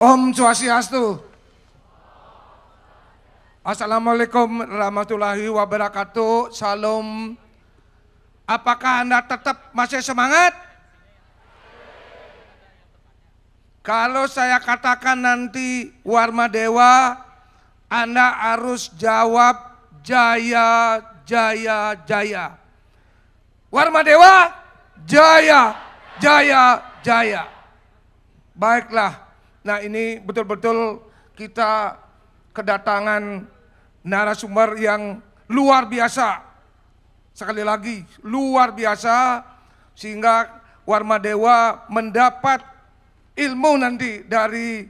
Om Swastiastu. Assalamualaikum warahmatullahi wabarakatuh. Salam. Apakah Anda tetap masih semangat? Kalau saya katakan nanti Warma Dewa, Anda harus jawab jaya, jaya, jaya. Warma Dewa, jaya, jaya, jaya. Baiklah. Nah, ini betul-betul kita kedatangan narasumber yang luar biasa. Sekali lagi, luar biasa, sehingga Warma Dewa mendapat ilmu nanti dari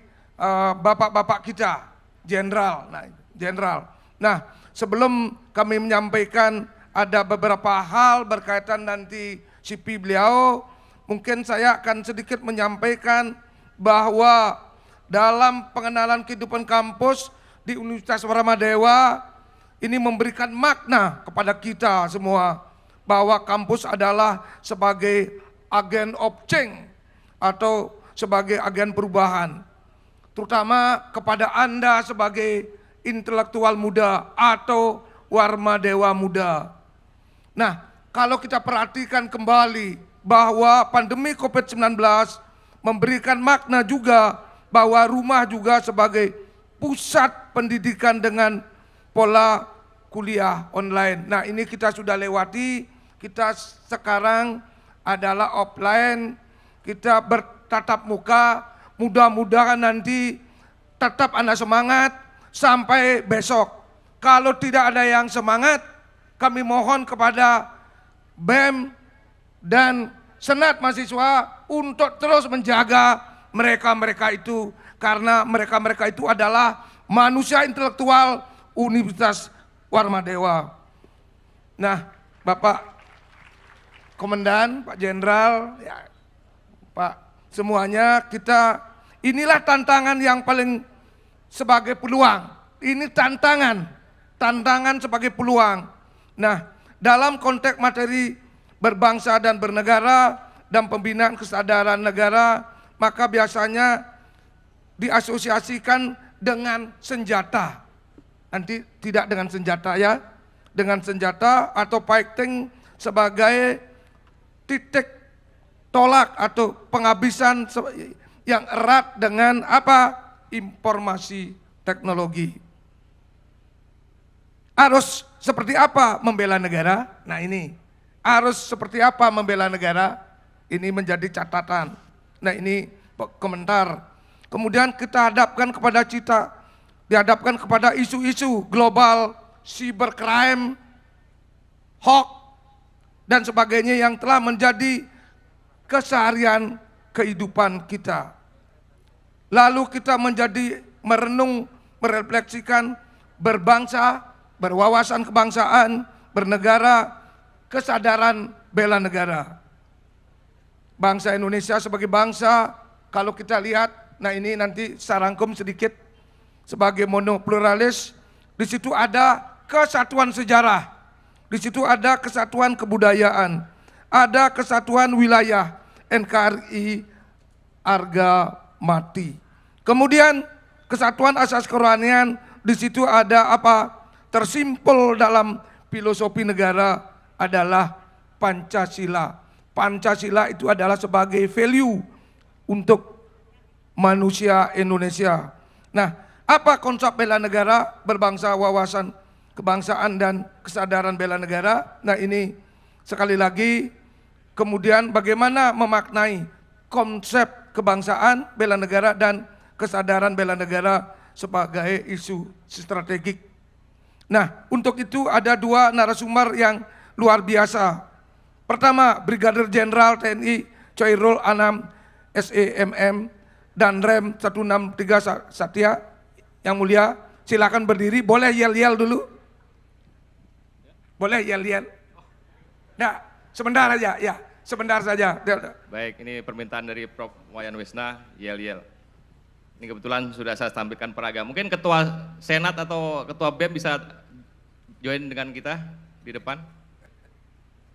bapak-bapak kita, jenderal. Nah, sebelum kami menyampaikan ada beberapa hal berkaitan nanti CV beliau, mungkin saya akan sedikit menyampaikan bahwa dalam pengenalan kehidupan kampus di Universitas Warma Dewa ini memberikan makna kepada kita semua bahwa kampus adalah sebagai agen of change atau sebagai agen perubahan, terutama kepada Anda sebagai intelektual muda atau Warma Dewa muda. Nah, kalau kita perhatikan kembali bahwa pandemi COVID-19 memberikan makna juga bahwa rumah juga sebagai pusat pendidikan dengan pola kuliah online. Nah, ini kita sudah lewati, kita sekarang adalah offline, kita bertatap muka, mudah-mudahan nanti tetap Anda semangat sampai besok. Kalau tidak ada yang semangat, kami mohon kepada BEM dan Senat mahasiswa untuk terus menjaga mereka-mereka itu, karena mereka-mereka itu adalah manusia intelektual Universitas Warma Dewa. Nah, Bapak Komandan, Pak Jenderal, ya, Pak semuanya, kita inilah tantangan yang paling sebagai peluang. Ini tantangan sebagai peluang. Nah, dalam konteks materi berbangsa dan bernegara dan pembinaan kesadaran negara, maka biasanya diasosiasikan dengan senjata. Nanti tidak dengan senjata ya, dengan senjata atau fighting sebagai titik tolak atau penghabisan yang erat dengan apa? Informasi teknologi. Harus seperti apa membela negara? Nah, ini harus seperti apa membela negara? Ini menjadi catatan. Nah, ini komentar. Kemudian kita dihadapkan kepada isu-isu global, cybercrime, hoax, dan sebagainya yang telah menjadi keseharian kehidupan kita. Lalu kita menjadi merenung, merefleksikan, berbangsa, berwawasan kebangsaan, bernegara, kesadaran bela negara. Bangsa Indonesia sebagai bangsa, kalau kita lihat, nah ini nanti saya rangkum sedikit, sebagai monopluralis, di situ ada kesatuan sejarah, di situ ada kesatuan kebudayaan, ada kesatuan wilayah, NKRI, harga mati. Kemudian kesatuan asas kerohanian, di situ ada apa? Tersimpul dalam filosofi negara adalah Pancasila. Pancasila itu adalah sebagai value untuk manusia Indonesia. Nah, apa konsep bela negara, berbangsa, wawasan kebangsaan dan kesadaran bela negara? Nah, ini sekali lagi, kemudian bagaimana memaknai konsep kebangsaan, bela negara dan kesadaran bela negara sebagai isu strategik. Nah, untuk itu ada dua narasumber yang luar biasa. Pertama, Brigadir Jenderal TNI Chairul Anam SEMM dan Rem 163 Satya. Yang mulia, silakan berdiri. Boleh yel-yel dulu? Boleh yel-yel? Nah, sebentar aja, ya, sebentar saja. Baik, ini permintaan dari Prof. Wayan Wisna, yel-yel. Ini kebetulan sudah saya tampilkan peraga. Mungkin Ketua Senat atau Ketua BEM bisa join dengan kita di depan.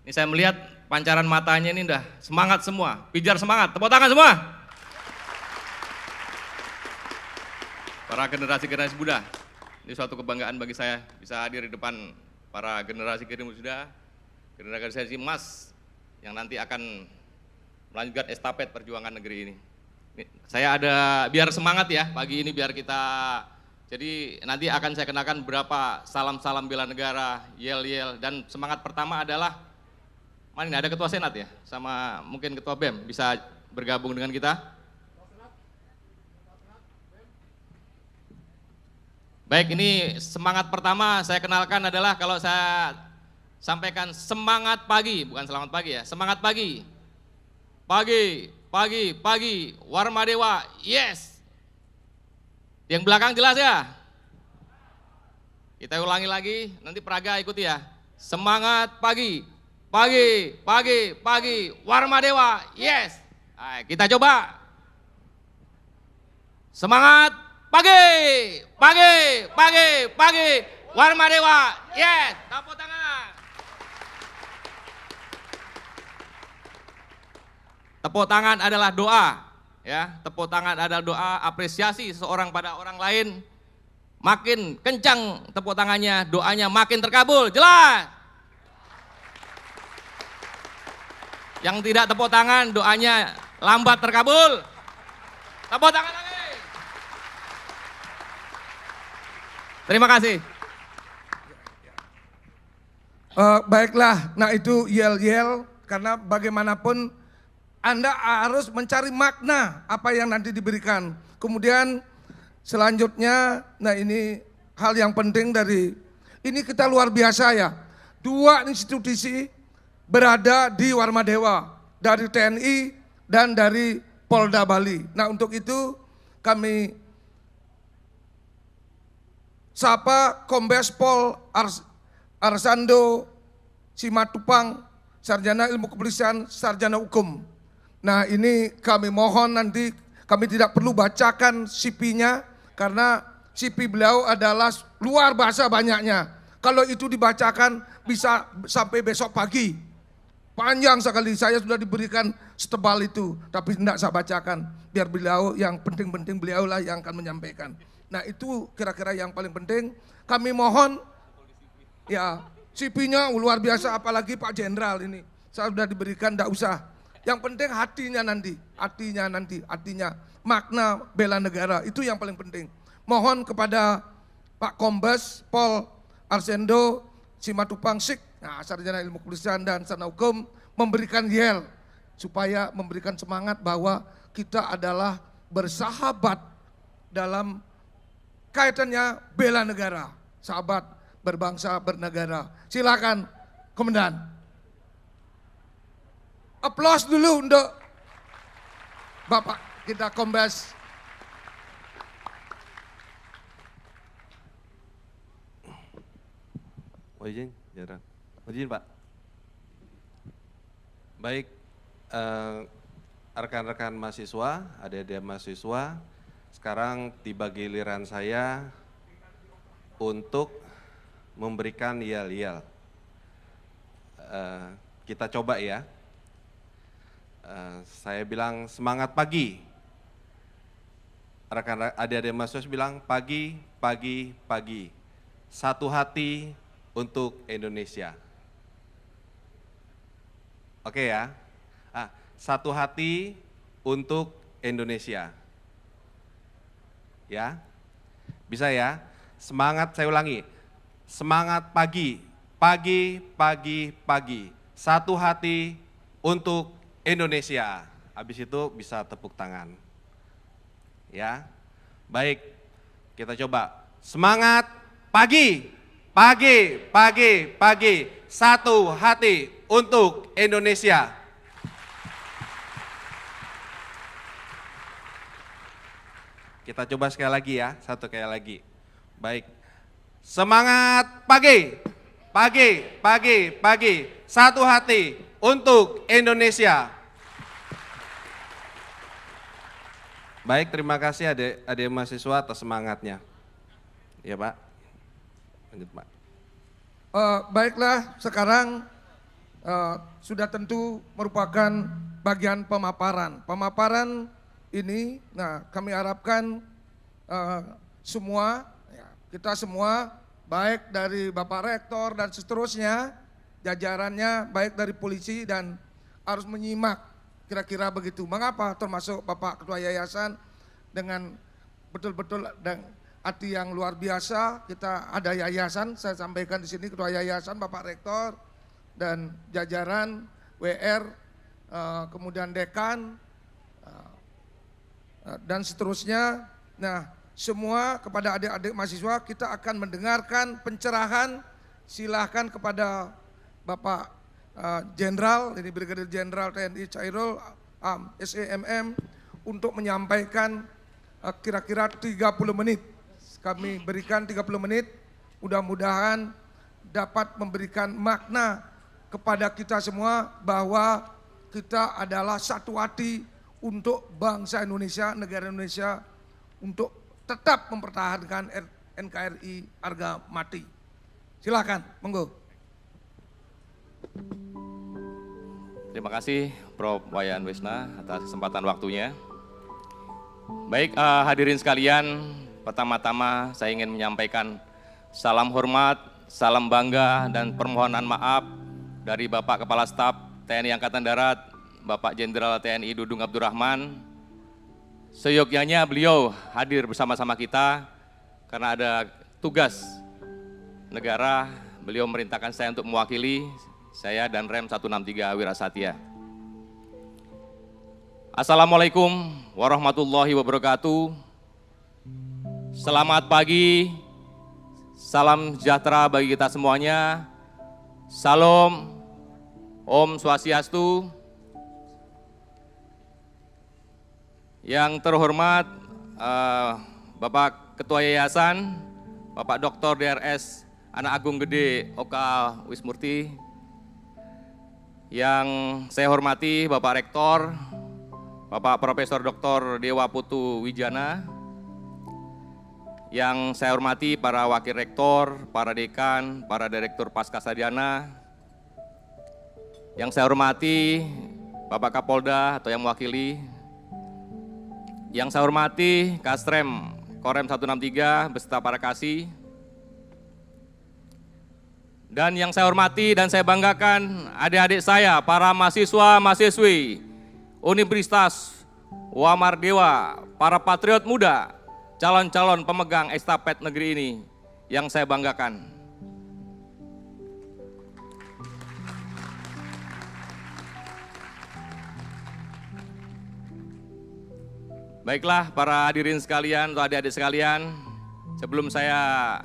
Ini saya melihat pancaran matanya ini udah semangat semua, pijar semangat, tepuk tangan semua. para generasi muda. Ini suatu kebanggaan bagi saya bisa hadir di depan para generasi muda, generasi emas yang nanti akan melanjutkan estafet perjuangan negeri ini. Saya ada, biar semangat ya pagi ini, biar kita, jadi nanti akan saya kenakan beberapa salam-salam bela negara, yel-yel, dan semangat pertama adalah, mana ini ada Ketua Senat ya, sama mungkin Ketua BEM, bisa bergabung dengan kita. Baik, ini semangat pertama saya kenalkan adalah kalau saya sampaikan semangat pagi, bukan selamat pagi ya, semangat pagi. Pagi, pagi, pagi, Warmadewa, yes. Yang belakang jelas ya? Kita ulangi lagi, nanti peraga ikuti ya. Semangat pagi, pagi, pagi, pagi, Warmadewa, yes. Nah, kita coba. Semangat pagi, pagi, pagi, pagi, Warmadewa, yes, tepuk tangan. Tepuk tangan adalah doa, ya. Tepuk tangan adalah doa apresiasi seseorang pada orang lain. Makin kencang tepuk tangannya, doanya makin terkabul, jelas. Yang tidak tepuk tangan, doanya lambat terkabul. Tepuk tangan lagi. Terima kasih. Baiklah, nah itu yel-yel, karena bagaimanapun Anda harus mencari makna apa yang nanti diberikan. Kemudian selanjutnya, nah ini hal yang penting dari, ini kita luar biasa ya. 2 institusi berada di Warmadewa, dari TNI dan dari Polda Bali. Nah untuk itu kami sapa Kombes Pol Arsando Simatupang, Sarjana Ilmu Kepolisian, Sarjana Hukum. Nah ini kami mohon nanti kami tidak perlu bacakan CV-nya karena CV beliau adalah luar biasa banyaknya. Kalau itu dibacakan bisa sampai besok pagi. Panjang sekali, saya sudah diberikan setebal itu, tapi tidak saya bacakan. Biar beliau yang penting-penting beliau lah yang akan menyampaikan. Nah itu kira-kira yang paling penting. Kami mohon ya CV-nya luar biasa, apalagi Pak Jenderal ini. Saya sudah diberikan, tidak usah. Yang penting hatinya nanti, hatinya makna bela negara, itu yang paling penting. Mohon kepada Pak Kombes Pol Arsendo Simatupang Sik, nah, Sarjana Ilmu Kepolisian dan Sarjana Hukum, memberikan yel, supaya memberikan semangat bahwa kita adalah bersahabat dalam kaitannya bela negara, sahabat berbangsa bernegara. Silakan Komandan. Aplaus dulu untuk Bapak kita Kombes. Mohon izin, Jenderal. Mohon izin, Pak. Baik, rekan-rekan mahasiswa, adik-adik mahasiswa, sekarang tiba giliran saya untuk memberikan yel-yel. Kita coba ya. Saya bilang semangat pagi. Rekan adik-adik mahasiswa bilang pagi, pagi, pagi. Satu hati untuk Indonesia. Oke ya. Satu hati untuk Indonesia. Ya. Bisa ya? Semangat, saya ulangi. Semangat pagi, pagi, pagi, pagi. Satu hati untuk Indonesia. Habis itu bisa tepuk tangan. Ya. Baik. Kita coba. Semangat pagi, pagi, pagi, pagi. Satu hati untuk Indonesia. Kita coba sekali lagi ya, satu kali lagi. Baik. Semangat pagi, pagi, pagi, pagi. Satu hati untuk Indonesia. Baik, terima kasih adik mahasiswa atas semangatnya. Ya Pak. Lanjut Pak. Baiklah, sekarang sudah tentu merupakan bagian pemaparan. Pemaparan ini, nah kami harapkan semua, ya, kita semua baik dari Bapak Rektor dan seterusnya, jajarannya baik dari polisi dan harus menyimak kira-kira begitu. Mengapa? Termasuk Bapak Ketua Yayasan dengan betul-betul dan hati yang luar biasa. Kita ada yayasan, saya sampaikan di sini Ketua Yayasan Bapak Rektor dan jajaran WR, kemudian dekan dan seterusnya. Nah, semua kepada adik-adik mahasiswa kita akan mendengarkan pencerahan. Silahkan kepada Bapak Jenderal, ini Brigadir Jenderal TNI Chairul SEMM untuk menyampaikan kira-kira 30 menit. Kami berikan 30 menit, mudah-mudahan dapat memberikan makna kepada kita semua bahwa kita adalah satu hati untuk bangsa Indonesia, negara Indonesia, untuk tetap mempertahankan NKRI harga mati. Silakan, monggo. Terima kasih Prof. Wayan Wisna atas kesempatan waktunya. Baik, hadirin sekalian, pertama-tama saya ingin menyampaikan salam hormat, salam bangga, dan permohonan maaf dari Bapak Kepala Staf TNI Angkatan Darat, Bapak Jenderal TNI Dudung Abdurrahman. Seyogyanya beliau hadir bersama-sama kita karena ada tugas negara. Beliau merintahkan saya untuk mewakili saya dan Rem 163 Wirasatya. Assalamualaikum warahmatullahi wabarakatuh. Selamat pagi, salam sejahtera bagi kita semuanya. Salam, Om Swastiastu. Yang terhormat Bapak Ketua Yayasan, Bapak Dr. DRS Anak Agung Gede Oka Wismurti. Yang saya hormati Bapak Rektor, Bapak Profesor Dr. Dewa Putu Wijana. Yang saya hormati para Wakil Rektor, para Dekan, para Direktur Pascasarjana. Yang saya hormati Bapak Kapolda atau yang mewakili. Yang saya hormati Kasrem Korem 163 beserta para kasih. Dan yang saya hormati dan saya banggakan adik-adik saya, para mahasiswa-mahasiswi Universitas Wamardewa, para patriot muda, calon-calon pemegang estafet negeri ini yang saya banggakan. Baiklah para hadirin sekalian atau adik-adik sekalian, sebelum saya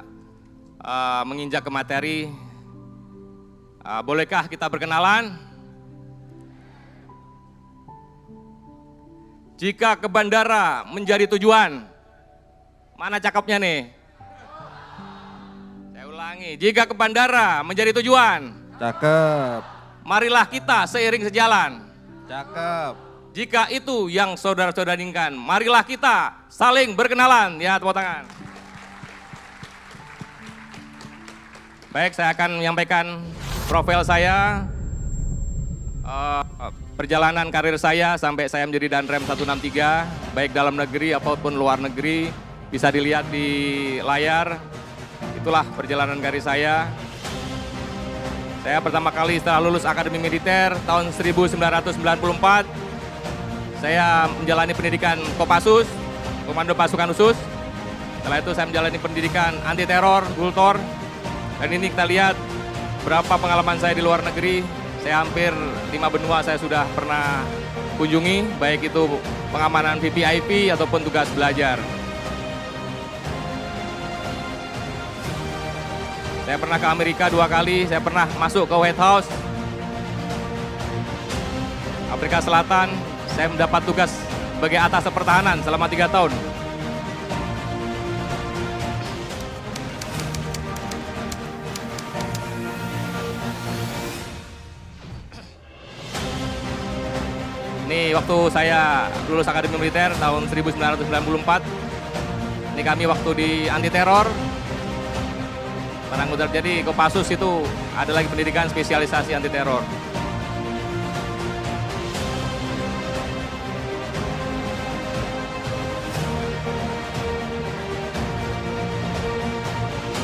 menginjak ke materi, bolehkah kita berkenalan? Jika ke bandara menjadi tujuan, mana cakepnya nih? Saya ulangi, jika ke bandara menjadi tujuan, Cakep. marilah kita seiring sejalan. Cakep. Jika itu yang saudara-saudara inginkan, marilah kita saling berkenalan. Ya, tepuk tangan. Baik, saya akan menyampaikan profil saya, perjalanan karir saya sampai saya menjadi Danrem 163, baik dalam negeri apapun luar negeri, bisa dilihat di layar. Itulah perjalanan karir saya. Saya pertama kali setelah lulus Akademi Militer tahun 1994, saya menjalani pendidikan Kopassus, Komando Pasukan Khusus. Setelah itu saya menjalani pendidikan anti teror, Gultor. Dan ini kita lihat berapa pengalaman saya di luar negeri. Saya hampir 5 benua saya sudah pernah kunjungi, baik itu pengamanan VVIP ataupun tugas belajar. Saya pernah ke Amerika 2 kali, saya pernah masuk ke White House, Afrika Selatan. Saya mendapat tugas sebagai atas pertahanan selama 3 tahun. Ini waktu saya lulus Akademi Militer tahun 1994. Ini kami waktu di anti teror. Perang udara, jadi Kopassus itu ada lagi pendidikan spesialisasi anti teror.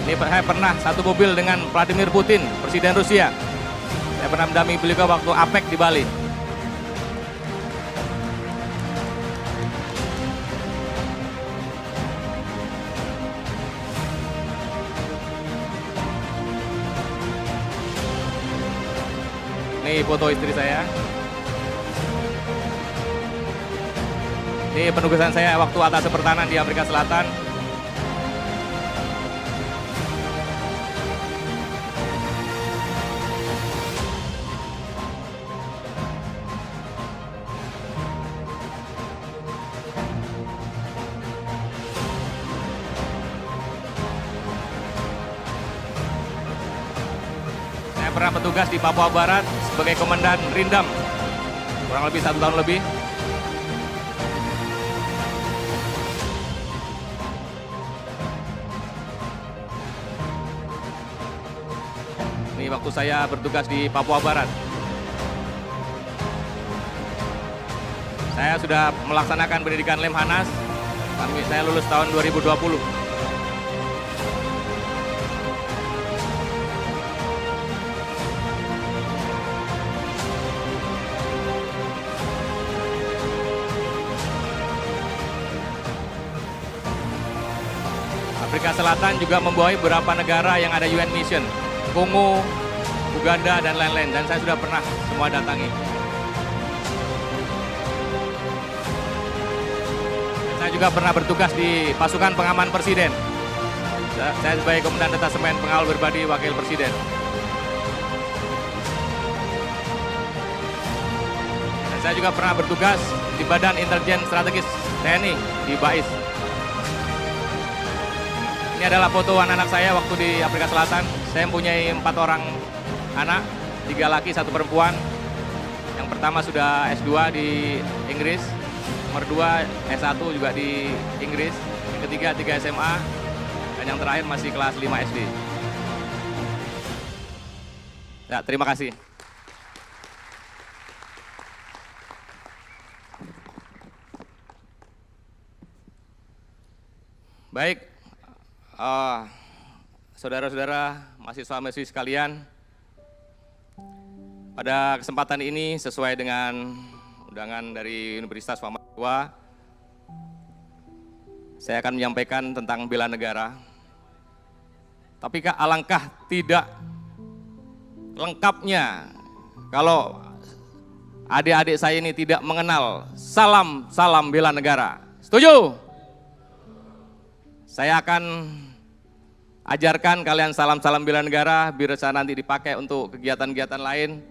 Ini saya pernah satu mobil dengan Vladimir Putin, Presiden Rusia. Saya pernah mendampingi beliau waktu APEC di Bali. Ini foto istri saya. Ini penugasan saya waktu atas pertahanan di Amerika Selatan. Saya pernah bertugas di Papua Barat sebagai Komandan Rindam, kurang lebih 1 tahun lebih. Ini waktu saya bertugas di Papua Barat. Saya sudah melaksanakan pendidikan Lemhanas, saya lulus tahun 2020. Afrika Selatan juga membawahi beberapa negara yang ada UN Mission, Kongo, Uganda, dan lain-lain. Dan saya sudah pernah semua datangi. Saya juga pernah bertugas di pasukan pengaman Presiden. Saya sebagai Komandan Detasemen Pengawal Pribadi Wakil Presiden. Dan saya juga pernah bertugas di Badan Intelijen Strategis TNI di BAIS. Ini adalah foto anak-anak saya waktu di Afrika Selatan. Saya mempunyai 4 orang anak, 3 laki, 1 perempuan. Yang pertama sudah S2 di Inggris, nomor 2 S1 juga di Inggris, yang ketiga 3 SMA, dan yang terakhir masih kelas 5 SD. Ya, terima kasih. Baik. Saudara-saudara, mahasiswa-mahasiswi sekalian, pada kesempatan ini sesuai dengan undangan dari Universitas Muhammadiyah, saya akan menyampaikan tentang bela negara. Tapi alangkah tidak lengkapnya kalau adik-adik saya ini tidak mengenal salam bela negara. Setuju? Saya akan ajarkan kalian salam bela negara biar bisa nanti dipakai untuk kegiatan-kegiatan lain.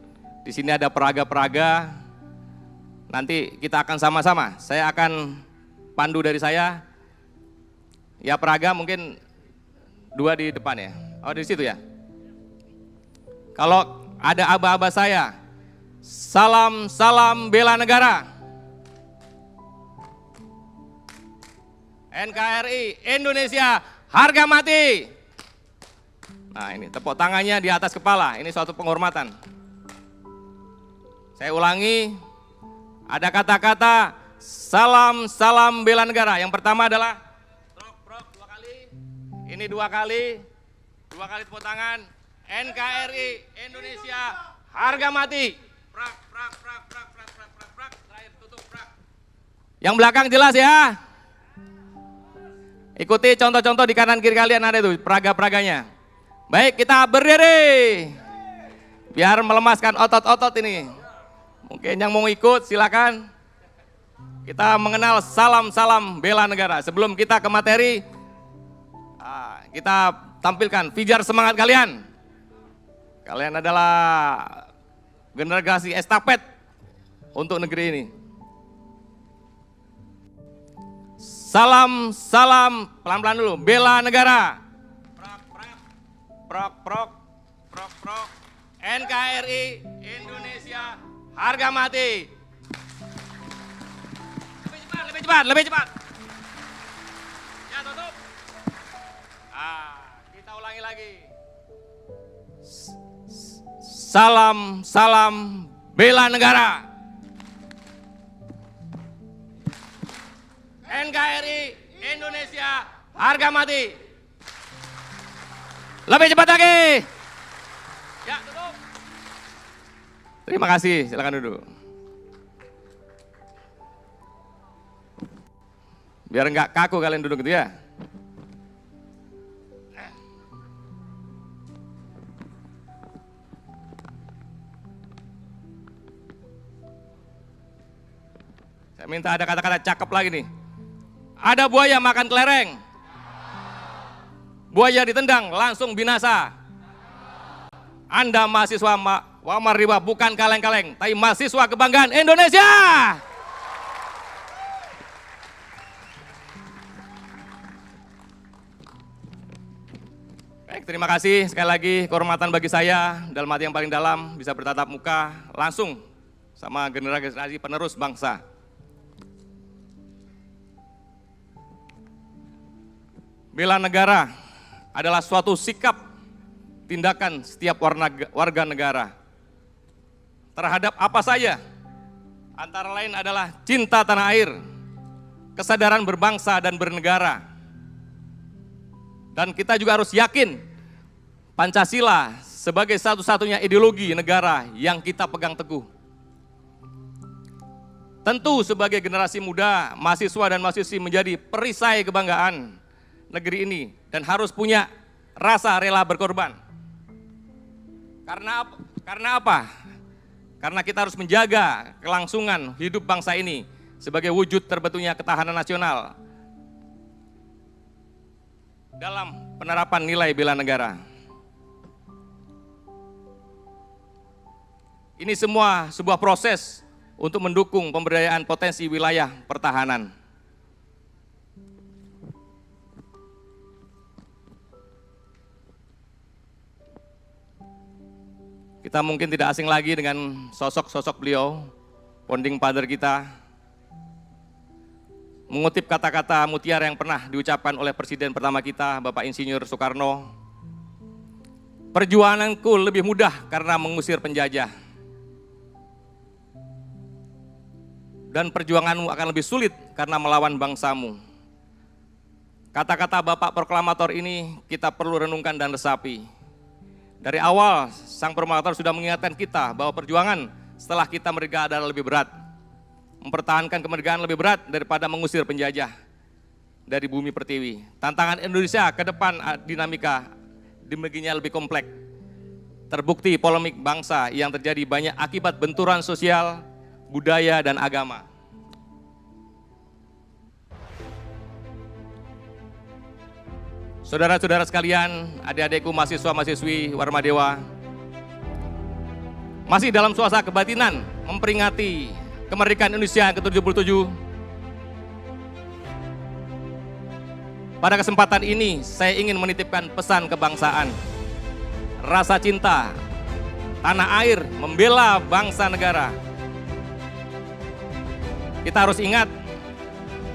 Di sini ada peraga-peraga. Nanti kita akan sama-sama. Saya akan pandu dari saya. Ya, peraga mungkin 2 di depan ya. Oh, di situ ya. Kalau ada aba-aba saya, salam bela negara. NKRI Indonesia harga mati. Nah, ini tepuk tangannya di atas kepala, ini suatu penghormatan. Saya ulangi, ada kata-kata salam bela negara. Yang pertama adalah prok 2 kali, ini 2 kali tepuk tangan. NKRI Indonesia harga mati. Prak, terakhir tutup prak. Yang belakang jelas ya. Ikuti contoh-contoh di kanan kiri kalian ada itu peraga-peraganya. Baik, kita berdiri. Biar melemaskan otot-otot ini. Mungkin yang mau ikut silakan. Kita mengenal salam bela negara. Sebelum kita ke materi, kita tampilkan pijar semangat kalian. Kalian adalah generasi estafet untuk negeri ini. Salam, pelan-pelan dulu, bela negara. Prok. NKRI Indonesia harga mati. Lebih cepat. Ya, tutup. Kita ulangi lagi. Salam bela negara. NKRI Indonesia harga mati. Lebih cepat lagi. Ya, duduk. Terima kasih, silakan duduk. Biar nggak kaku kalian duduk gitu ya. Saya minta ada kata-kata cakep lagi nih. Ada buaya makan kelereng. Buaya ditendang langsung binasa. Anda mahasiswa Muhammad Riba bukan kaleng-kaleng, tapi mahasiswa kebanggaan Indonesia. Baik, terima kasih sekali lagi, kehormatan bagi saya dalam hati yang paling dalam bisa bertatap muka langsung sama generasi penerus bangsa. Bela negara adalah suatu sikap tindakan setiap warga negara terhadap apa saja, antara lain adalah cinta tanah air, kesadaran berbangsa dan bernegara. Dan kita juga harus yakin Pancasila sebagai satu-satunya ideologi negara yang kita pegang teguh. Tentu sebagai generasi muda, mahasiswa dan mahasiswi menjadi perisai kebanggaan negeri ini dan harus punya rasa rela berkorban. Karena apa? Karena kita harus menjaga kelangsungan hidup bangsa ini sebagai wujud terbentuknya ketahanan nasional dalam penerapan nilai bela negara. Ini semua sebuah proses untuk mendukung pemberdayaan potensi wilayah pertahanan. Kita mungkin tidak asing lagi dengan sosok-sosok beliau, founding father kita. Mengutip kata-kata mutiara yang pernah diucapkan oleh Presiden pertama kita, Bapak Insinyur Soekarno, perjuanganku lebih mudah karena mengusir penjajah. Dan perjuanganmu akan lebih sulit karena melawan bangsamu. Kata-kata Bapak Proklamator ini kita perlu renungkan dan resapi. Dari awal, Sang Proklamator sudah mengingatkan kita bahwa perjuangan setelah kita merdeka adalah lebih berat. Mempertahankan kemerdekaan lebih berat daripada mengusir penjajah dari bumi pertiwi. Tantangan Indonesia ke depan dinamika demikiannya lebih kompleks. Terbukti polemik bangsa yang terjadi banyak akibat benturan sosial, budaya, dan agama. Saudara-saudara sekalian, adik-adikku mahasiswa-mahasiswi Warmadewa, masih dalam suasana kebatinan memperingati kemerdekaan Indonesia ke-77. Pada kesempatan ini, saya ingin menitipkan pesan kebangsaan, rasa cinta, tanah air, membela bangsa negara. Kita harus ingat,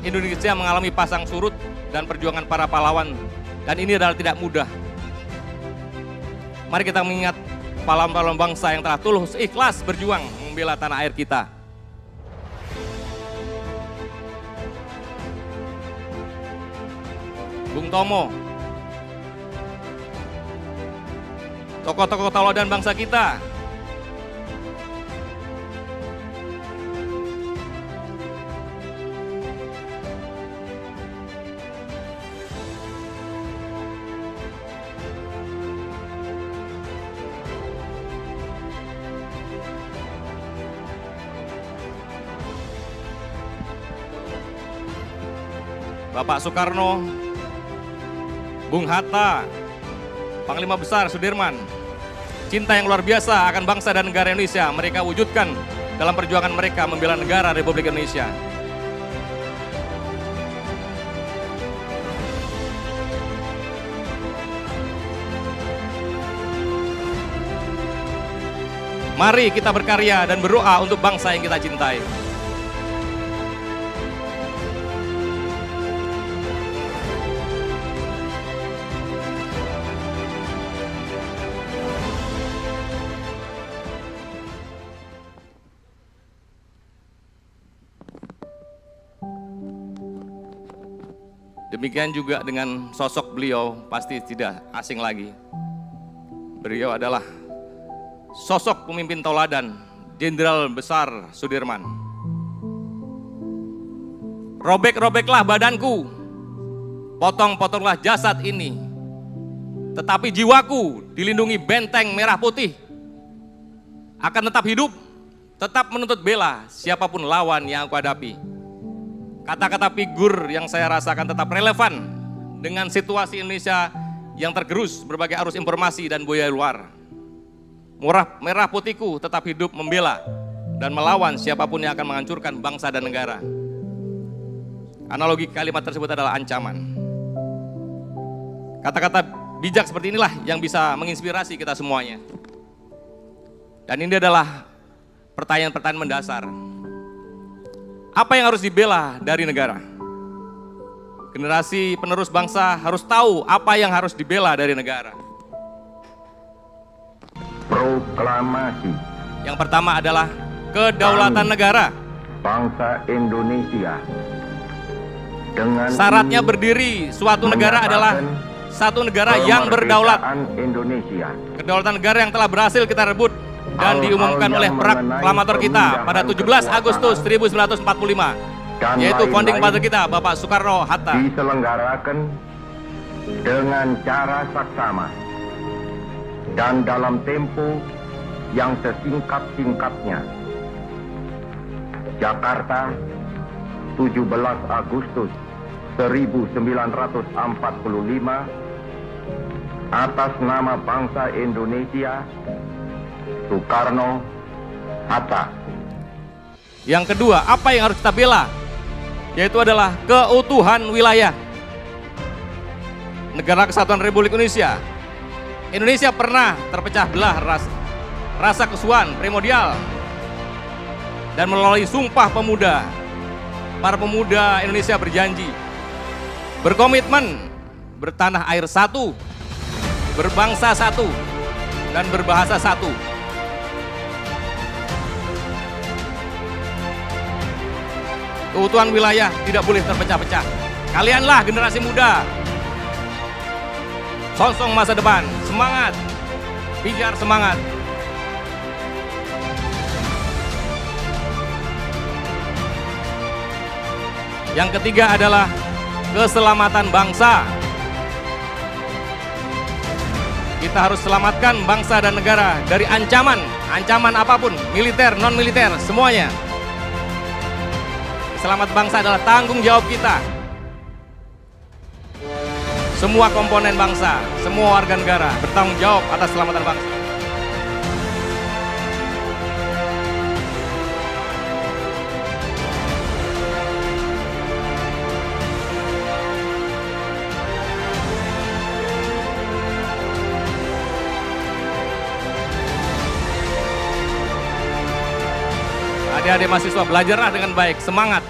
Indonesia mengalami pasang surut dan perjuangan para pahlawan, dan ini adalah tidak mudah. Mari kita mengingat pahlawan-pahlawan bangsa yang telah tulus ikhlas berjuang membela tanah air kita. Bung Tomo, tokoh-tokoh tauladan bangsa kita. Bapak Soekarno, Bung Hatta, Panglima Besar Sudirman, cinta yang luar biasa akan bangsa dan negara Indonesia mereka wujudkan dalam perjuangan mereka membela negara Republik Indonesia. Mari kita berkarya dan berdoa untuk bangsa yang kita cintai. Demikian juga dengan sosok beliau pasti tidak asing lagi. Beliau adalah sosok pemimpin tauladan, Jenderal Besar Sudirman. Robek-robeklah badanku, potong-potonglah jasad ini, tetapi jiwaku dilindungi benteng merah putih. Akan tetap hidup, tetap menuntut bela siapapun lawan yang aku hadapi. Kata-kata figur yang saya rasakan tetap relevan dengan situasi Indonesia yang tergerus berbagai arus informasi dan budaya luar. Merah putihku tetap hidup membela dan melawan siapapun yang akan menghancurkan bangsa dan negara. Analogi kalimat tersebut adalah ancaman. Kata-kata bijak seperti inilah yang bisa menginspirasi kita semuanya. Dan ini adalah pertanyaan-pertanyaan mendasar. Apa yang harus dibela dari negara? Generasi penerus bangsa harus tahu apa yang harus dibela dari negara. Proklamasi. Yang pertama adalah kedaulatan negara. Bangsa Indonesia. Dengan Syaratnya berdiri suatu negara adalah satu negara yang berdaulat. Indonesia. Kedaulatan negara yang telah berhasil kita rebut dan diumumkan oleh proklamator kita pada 17 Agustus 1945, yaitu founding father kita Bapak Soekarno-Hatta. Diselenggarakan dengan cara saksama dan dalam tempo yang sesingkat-singkatnya. Jakarta, 17 Agustus 1945, atas nama bangsa Indonesia, Soekarno-Hatta. Yang kedua, apa yang harus kita bela? Yaitu adalah keutuhan wilayah. Negara Kesatuan Republik Indonesia. Indonesia pernah terpecah belah rasa kesuan primordial. Dan melalui Sumpah Pemuda, para pemuda Indonesia berjanji, berkomitmen bertanah air satu, berbangsa satu, dan berbahasa satu. Keutuhan wilayah tidak boleh terpecah-pecah. Kalianlah generasi muda, sosong masa depan, semangat, pijar semangat. Yang ketiga adalah keselamatan bangsa. Kita harus selamatkan bangsa dan negara dari ancaman apapun, militer, non-militer, semuanya. Selamat bangsa adalah tanggung jawab kita. Semua komponen bangsa, semua warga negara bertanggung jawab atas keselamatan bangsa. Adik-adik mahasiswa, belajarlah dengan baik, semangat.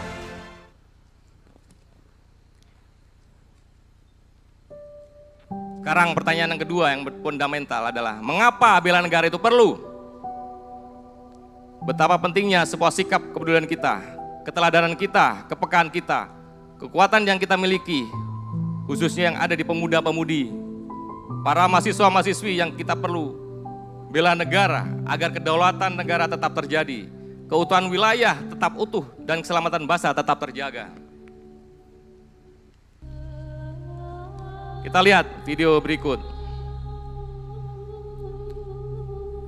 Sekarang pertanyaan yang kedua yang fundamental adalah, mengapa bela negara itu perlu? Betapa pentingnya sebuah sikap kepedulian kita, keteladanan kita, kepekaan kita, kekuatan yang kita miliki, khususnya yang ada di pemuda-pemudi, para mahasiswa-mahasiswi yang kita perlu bela negara agar kedaulatan negara tetap terjadi, keutuhan wilayah tetap utuh, dan keselamatan bangsa tetap terjaga. Kita lihat video berikut.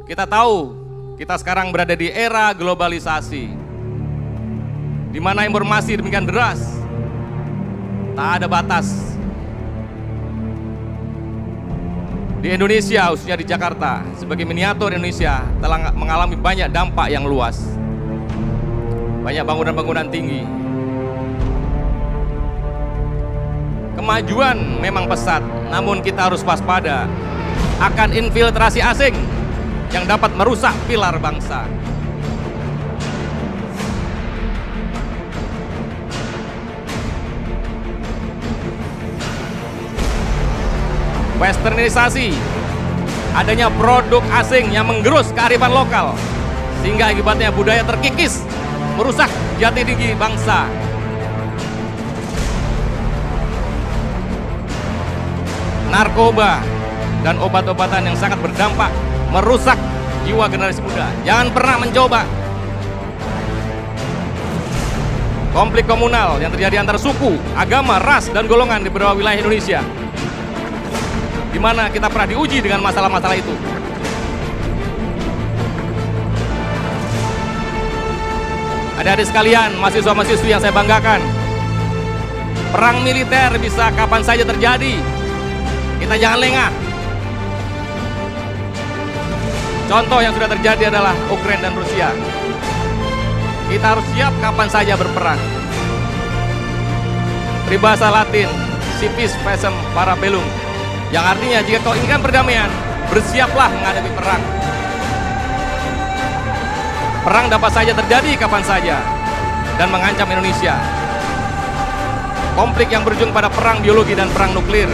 Kita tahu kita sekarang berada di era globalisasi, di mana informasi demikian deras, tak ada batas. Di Indonesia, khususnya di Jakarta, sebagai miniatur Indonesia, telah mengalami banyak dampak yang luas. Banyak bangunan-bangunan tinggi. Kemajuan memang pesat, namun kita harus waspada akan infiltrasi asing yang dapat merusak pilar bangsa. Westernisasi, adanya produk asing yang menggerus kearifan lokal, sehingga akibatnya budaya terkikis, merusak jati diri bangsa. narkoba, dan obat-obatan yang sangat berdampak merusak jiwa generasi muda. Jangan pernah mencoba. Konflik komunal yang terjadi antara suku, agama, ras, dan golongan di beberapa wilayah Indonesia, di mana kita pernah diuji dengan masalah-masalah itu. Adik-adik sekalian, mahasiswa-mahasiswi yang saya banggakan, perang militer bisa kapan saja terjadi. Kita jangan lengah. Contoh yang sudah terjadi adalah Ukraina dan Rusia. Kita harus siap kapan saja berperang. Peribahasa Latin, si vis pacem para bellum, yang artinya jika kau inginkan perdamaian, bersiaplah menghadapi perang. Perang dapat saja terjadi kapan saja dan mengancam Indonesia. Konflik yang berujung pada perang biologi dan perang nuklir.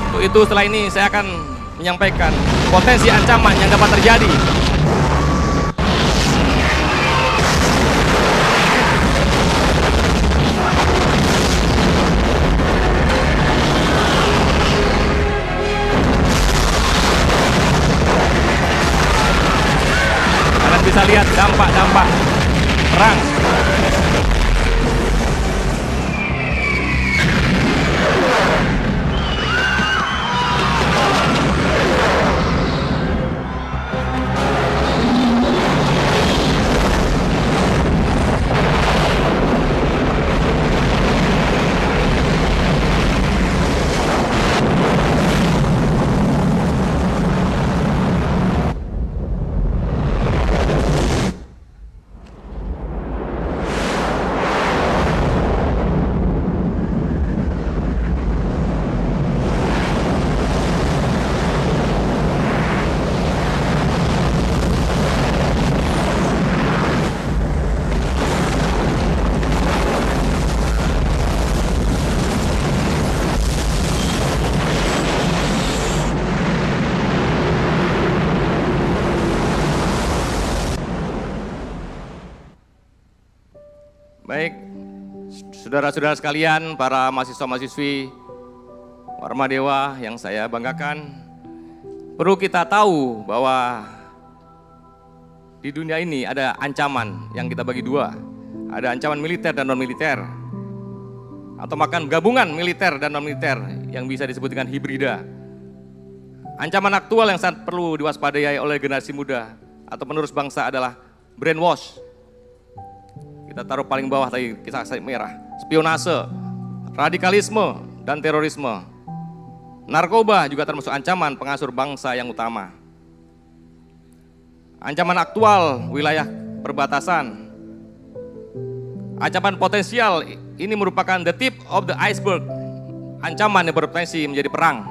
Untuk itu setelah ini saya akan menyampaikan potensi ancaman yang dapat terjadi. Kalian bisa lihat dampak-dampak perang. Baik, saudara-saudara sekalian, para mahasiswa-mahasiswi Warma Dewa yang saya banggakan, perlu kita tahu bahwa di dunia ini ada ancaman yang kita bagi dua. Ada ancaman militer dan non-militer, atau bahkan gabungan militer dan non-militer yang bisa disebut dengan hibrida. Ancaman aktual yang sangat perlu diwaspadai oleh generasi muda atau penerus bangsa adalah brainwash. Kita taruh paling bawah tadi, kisah merah. Spionase, radikalisme, dan terorisme. Narkoba juga termasuk ancaman pengasur bangsa yang utama. Ancaman aktual wilayah perbatasan. Ancaman potensial ini merupakan the tip of the iceberg. Ancaman yang berpotensi menjadi perang.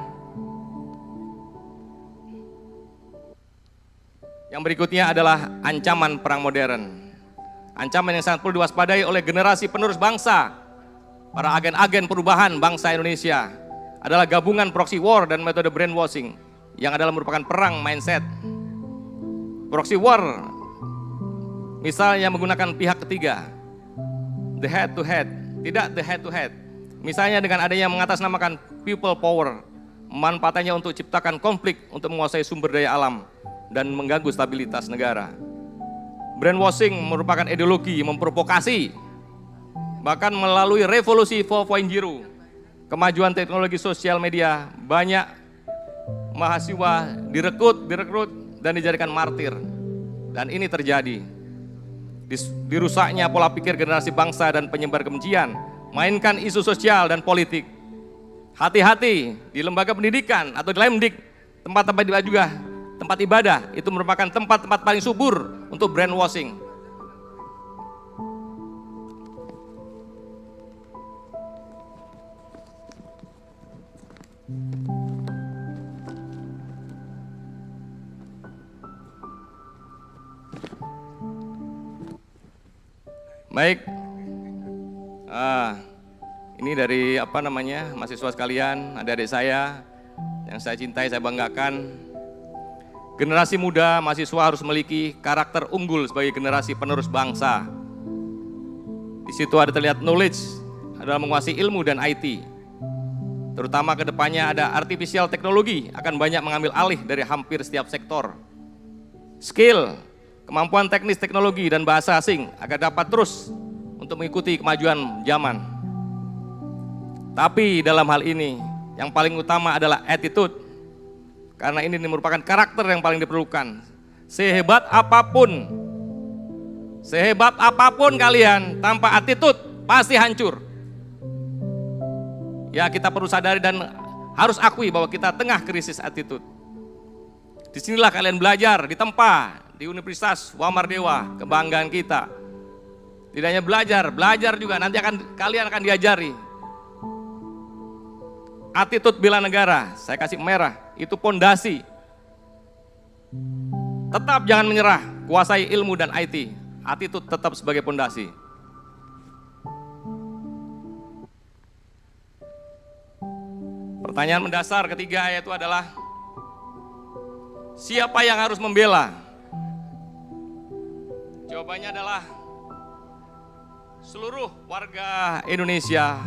Yang berikutnya adalah ancaman perang modern. Ancaman yang sangat perlu diwaspadai oleh generasi penerus bangsa, para agen-agen perubahan bangsa Indonesia, adalah gabungan proxy war dan metode brainwashing, yang adalah merupakan perang mindset. Proxy war misalnya menggunakan pihak ketiga, the head to head, tidak the head to head. Misalnya dengan adanya mengatasnamakan people power, manfaatnya untuk ciptakan konflik untuk menguasai sumber daya alam dan mengganggu stabilitas negara. Brainwashing merupakan ideologi memprovokasi, bahkan melalui revolusi 4.0, kemajuan teknologi sosial media, banyak mahasiswa direkrut dan dijadikan martir. Dan ini terjadi. Dirusaknya pola pikir generasi bangsa dan penyebar kebencian, mainkan isu sosial dan politik. Hati-hati di lembaga pendidikan atau di lemdik, tempat-tempat juga tempat ibadah, itu merupakan tempat-tempat paling subur untuk brainwashing. Baik, ini dari mahasiswa sekalian, adik-adik saya yang saya cintai, saya banggakan. Generasi muda mahasiswa harus memiliki karakter unggul sebagai generasi penerus bangsa. Di situ ada terlihat knowledge, adalah menguasai ilmu dan IT. Terutama ke depannya ada artificial teknologi, akan banyak mengambil alih dari hampir setiap sektor. Skill, kemampuan teknis teknologi dan bahasa asing agar dapat terus untuk mengikuti kemajuan zaman. Tapi dalam hal ini, yang paling utama adalah attitude. Karena ini merupakan karakter yang paling diperlukan. Sehebat apapun kalian, tanpa attitude pasti hancur. Ya, kita perlu sadari dan harus akui bahwa kita tengah krisis attitude. Disinilah kalian belajar, ditempa di Universitas Wamardewa, kebanggaan kita. Tidak hanya belajar juga nanti kalian akan diajari. Attitude bela negara, saya kasih merah, itu pondasi. Tetap jangan menyerah, kuasai ilmu dan IT. Attitude tetap sebagai pondasi. Pertanyaan mendasar ketiga yaitu adalah siapa yang harus membela? Jawabannya adalah seluruh warga Indonesia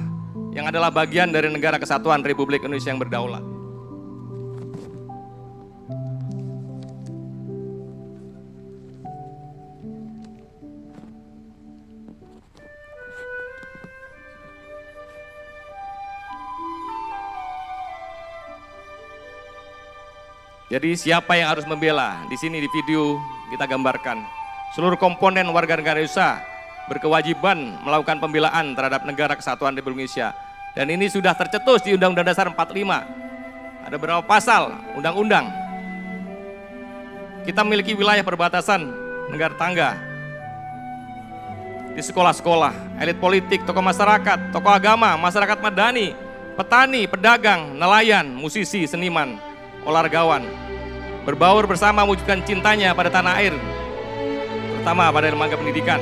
yang adalah bagian dari Negara Kesatuan Republik Indonesia yang berdaulat. Jadi siapa yang harus membela? Di sini di video kita gambarkan seluruh komponen warga negara Indonesia berkewajiban melakukan pembelaan terhadap Negara Kesatuan Republik Indonesia. Dan ini sudah tercetus di Undang-Undang Dasar 45. Ada beberapa pasal undang-undang. Kita memiliki wilayah perbatasan negara tangga. Di sekolah-sekolah, elit politik, tokoh masyarakat, tokoh agama, masyarakat madani, petani, pedagang, nelayan, musisi, seniman, olahragawan berbaur bersama mewujudkan cintanya pada tanah air, terutama pada lembaga pendidikan.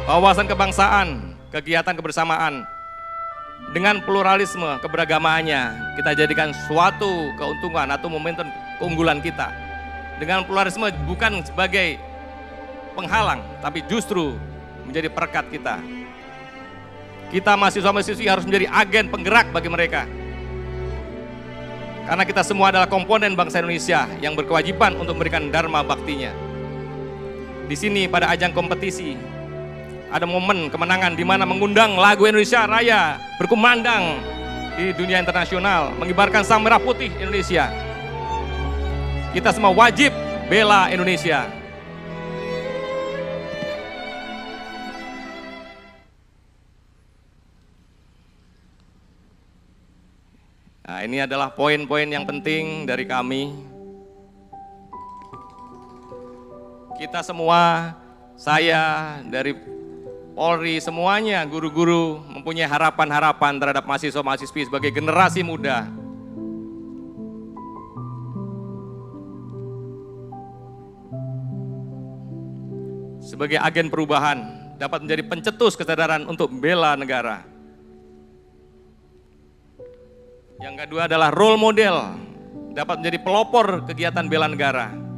Wawasan kebangsaan, kegiatan kebersamaan dengan pluralisme keberagamaannya kita jadikan suatu keuntungan atau momentum keunggulan kita. Dengan pluralisme bukan sebagai penghalang, tapi justru menjadi perekat kita. Kita mahasiswa-mahasiswi harus menjadi agen penggerak bagi mereka. Karena kita semua adalah komponen bangsa Indonesia yang berkewajiban untuk memberikan dharma baktinya. Di sini pada ajang kompetisi ada momen kemenangan di mana mengundang lagu Indonesia Raya berkumandang di dunia internasional, mengibarkan sang merah putih Indonesia. Kita semua wajib bela Indonesia. Nah, ini adalah poin-poin yang penting dari kami. Kita semua, saya dari Polri, semuanya guru-guru mempunyai harapan-harapan terhadap mahasiswa-mahasiswi sebagai generasi muda. Sebagai agen perubahan, dapat menjadi pencetus kesadaran untuk bela negara. Yang kedua adalah role model, dapat menjadi pelopor kegiatan bela negara.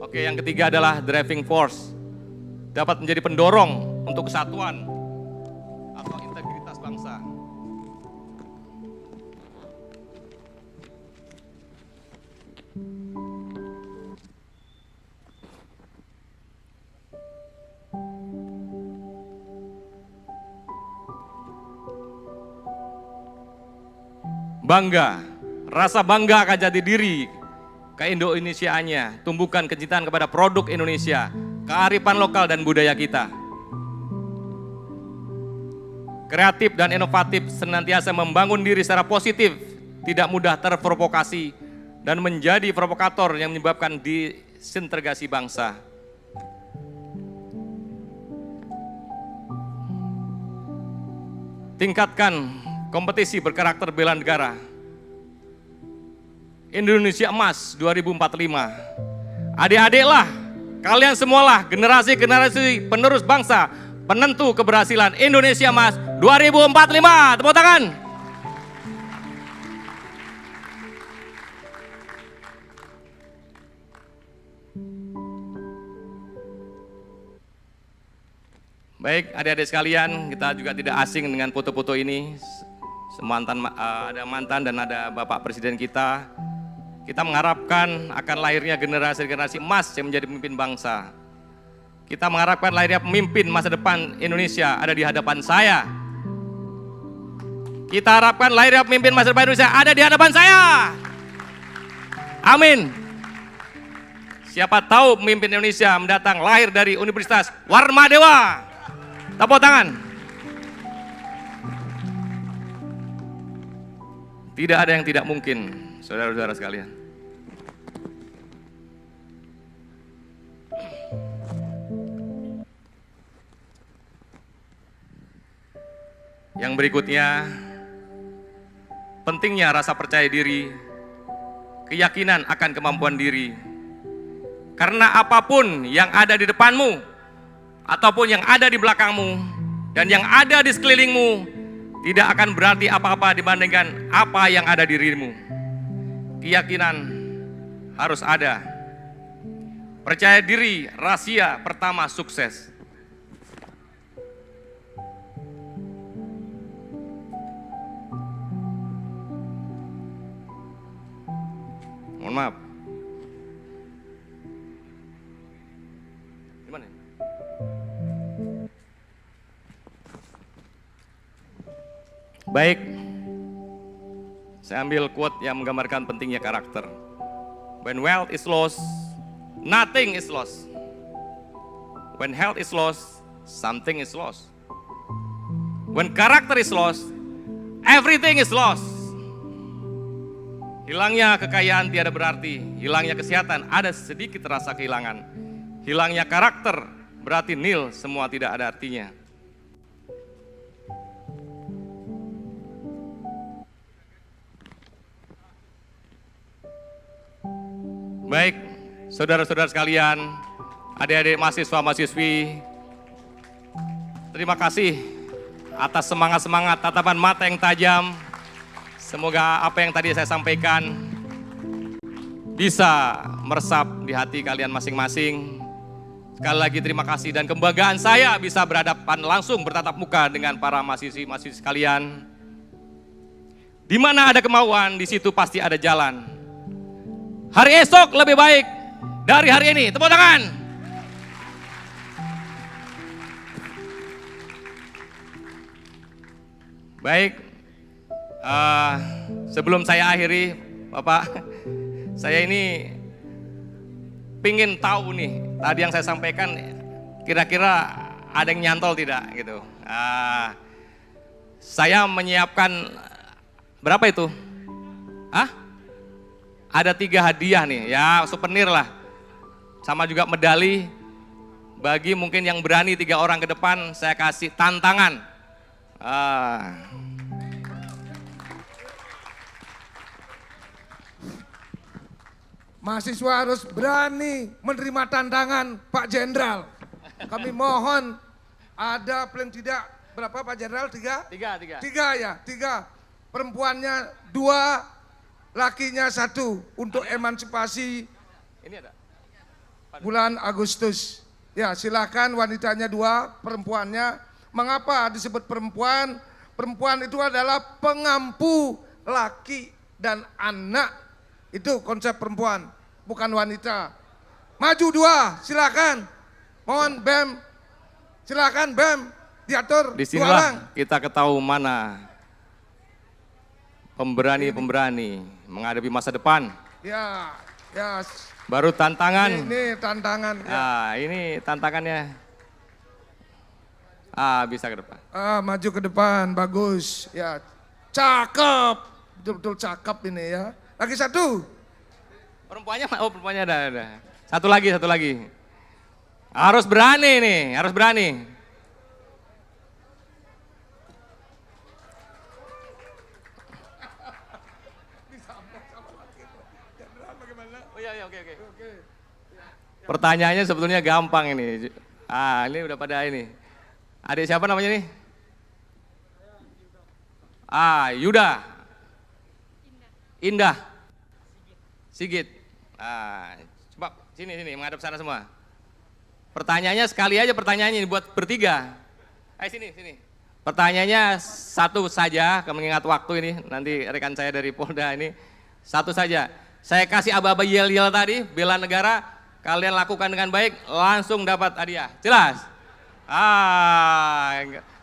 Oke, yang ketiga adalah driving force, dapat menjadi pendorong untuk kesatuan atau integritas bangsa. Bangga, rasa bangga akan jati diri ke-Indonesiaannya, tumbuhkan kecintaan kepada produk Indonesia, kearifan lokal dan budaya kita. Kreatif dan inovatif, senantiasa membangun diri secara positif, tidak mudah terprovokasi, dan menjadi provokator yang menyebabkan disintegrasi bangsa. Tingkatkan kompetisi berkarakter bela negara. Indonesia Emas 2045. Adik-adiklah, kalian semualah generasi-generasi penerus bangsa, penentu keberhasilan Indonesia Emas 2045. Tepuk tangan. Baik, adik-adik sekalian, kita juga tidak asing dengan foto-foto ini. Ada mantan dan ada Bapak Presiden kita. Kita mengharapkan akan lahirnya generasi-generasi emas yang menjadi pemimpin bangsa. Kita mengharapkan lahirnya pemimpin masa depan Indonesia ada di hadapan saya. Kita harapkan lahirnya pemimpin masa depan Indonesia ada di hadapan saya. Amin. Siapa tahu pemimpin Indonesia mendatang lahir dari Universitas Warmadewa. Tepuk tangan. Tidak ada yang tidak mungkin, saudara-saudara sekalian. Yang berikutnya, pentingnya rasa percaya diri, keyakinan akan kemampuan diri. Karena apapun yang ada di depanmu, ataupun yang ada di belakangmu, dan yang ada di sekelilingmu, tidak akan berarti apa-apa dibandingkan apa yang ada di dirimu. Keyakinan harus ada. Percaya diri, rahasia pertama sukses. Mohon maaf. Gimana? Baik, saya ambil quote yang menggambarkan pentingnya karakter. When wealth is lost, nothing is lost. When health is lost, something is lost. When character is lost, everything is lost. Hilangnya kekayaan tiada berarti, hilangnya kesehatan ada sedikit rasa kehilangan. Hilangnya karakter berarti nil, semua tidak ada artinya. Baik, saudara-saudara sekalian, adik-adik mahasiswa-mahasiswi, terima kasih atas semangat-semangat, tatapan mata yang tajam. Semoga apa yang tadi saya sampaikan bisa meresap di hati kalian masing-masing. Sekali lagi terima kasih dan kebanggaan saya bisa berhadapan langsung bertatap muka dengan para mahasiswi-mahasiswi sekalian. Di mana ada kemauan, di situ pasti ada jalan. Hari esok lebih baik dari hari ini. Tepuk tangan. Baik, sebelum saya akhiri, Bapak, saya ini pingin tahu nih, tadi yang saya sampaikan kira-kira ada yang nyantol tidak gitu. Saya menyiapkan berapa itu? Ada 3 hadiah nih, ya souvenir lah. Sama juga medali, bagi mungkin yang berani 3 orang ke depan, saya kasih tantangan. Mahasiswa harus berani menerima tantangan Pak Jenderal. Kami mohon ada paling tidak berapa Pak Jenderal? 3? 3. 3 ya, 3. Perempuannya 2, lakinya 1 untuk emansipasi Ini ada. bulan Agustus. Ya silakan, wanitanya 2, perempuannya. Mengapa disebut perempuan? Perempuan itu adalah pengampu laki dan anak. Itu konsep perempuan, bukan wanita. Maju 2, silakan. Mohon BEM, silakan BEM diatur 2 orang. Disinilah kita ketahui mana pemberani-pemberani menghadapi masa depan. Ya, ya. Baru tantangan. Ini tantangan. Ya. Ini tantangannya. Bisa ke depan. Maju ke depan, bagus. Ya, cakep, betul-betul cakep ini ya. Lagi 1. Perempuannya ada. Satu lagi. Harus berani nih, harus berani. Oke. Pertanyaannya sebetulnya gampang ini. Ini udah pada ini. Adik siapa namanya nih? Yuda. Indah. Sigit. Coba sini menghadap sana semua. Pertanyaannya sekali aja pertanyaannya buat bertiga. Sini, sini. Pertanyaannya satu saja, mengingat waktu ini, nanti rekan saya dari Polda ini, satu saja. Saya kasih aba-aba yel-yel tadi, bela negara, kalian lakukan dengan baik, langsung dapat hadiah. Jelas?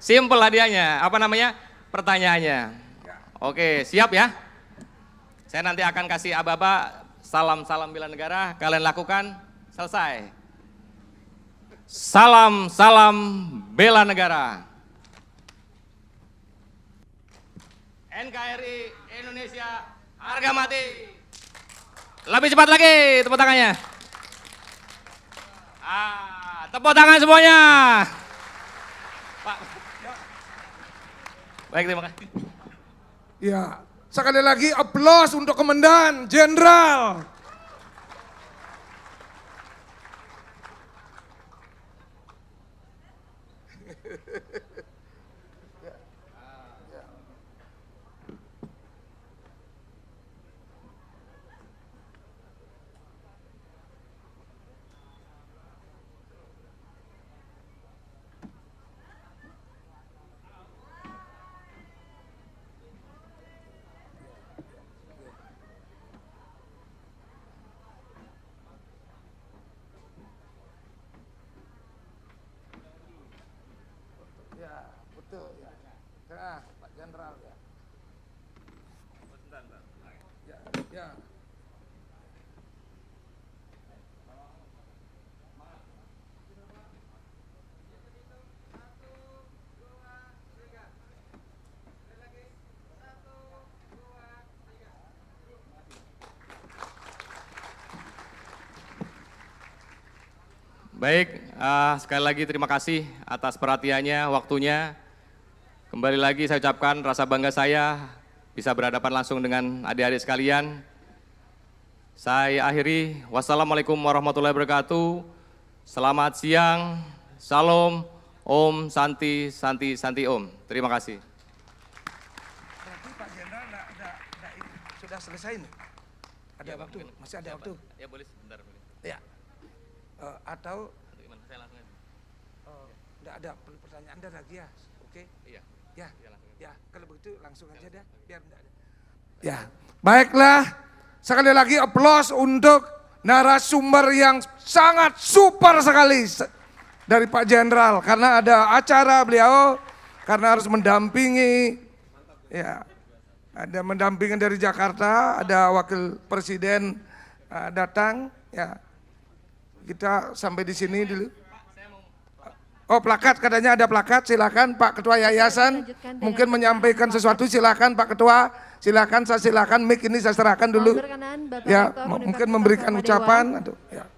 Simple hadiahnya. Apa namanya? Pertanyaannya. Oke, siap ya? Saya nanti akan kasih aba-aba, salam-salam bela negara, kalian lakukan, selesai. Salam-salam bela negara. NKRI Indonesia harga mati. Lebih cepat lagi tepuk tangannya. Tepuk tangan semuanya. Pak. Baik, terima kasih. Ya, sekali lagi aplaus untuk Komandan Jenderal. Ya, betul ya. Nah, Pak Jenderal ya. Ya, ya. Baik, sekali lagi terima kasih atas perhatiannya, waktunya. Kembali lagi saya ucapkan rasa bangga saya bisa berhadapan langsung dengan adik-adik sekalian. Saya akhiri, wassalamualaikum warahmatullahi wabarakatuh. Selamat siang, salam, om, santi, santi, santi om. Terima kasih. Berarti Pak Jenderal sudah selesai nih? Ada Ya, waktu? mungkin. Masih ada Ya, waktu? Pak. Ya boleh sebentar. Boleh. Ya. Atau Gimana? Saya langsung aja. enggak ada pertanyaan Anda lagi ya? Oke? Iya. Ya. Ya, langsung aja. Ya, kalau begitu langsung aja dah, biar enggak ada. Ya, baiklah. Sekali lagi aplaus untuk narasumber yang sangat super sekali dari Pak Jenderal, karena ada acara beliau, karena harus mendampingi, ya, ada mendampingi dari Jakarta, ada Wakil Presiden datang, ya. Kita sampai di sini dulu. Oh, plakat, katanya ada plakat, silakan Pak Ketua Yayasan mungkin menyampaikan sesuatu, silakan Pak Ketua, silakan, saya silakan mic ini saya serahkan dulu. Ya, mungkin memberikan ucapan. Aduh, ya.